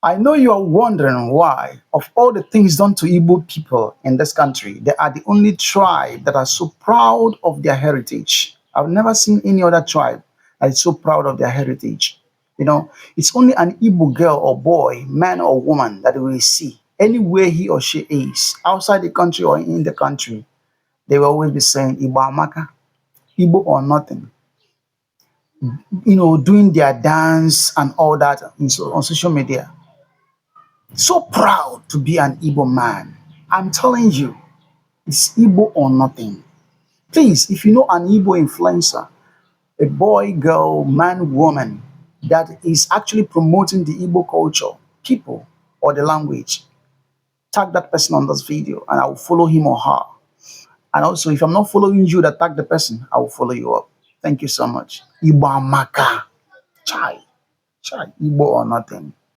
I know you are wondering why, of all the things done to Igbo people in this country, they are the only tribe that are so proud of their heritage. I've never seen any other tribe that is so proud of their heritage. You know, it's only an Igbo girl or boy, man or woman that we will see anywhere he or she is, outside the country or in the country. They will always be saying Igbo Amaka, Igbo or nothing. Doing their dance and all that on social media. So proud to be an Igbo man. I'm telling you, it's Igbo or nothing. Please, if you know an Igbo influencer, a boy, girl, man, woman that is actually promoting the Igbo culture, people, or the language, tag that person on this video and I will follow him or her. And also, if I'm not following you that tag the person, I will follow you up. Thank you so much. Igbo Amaka. Chai. Chai. Igbo or nothing.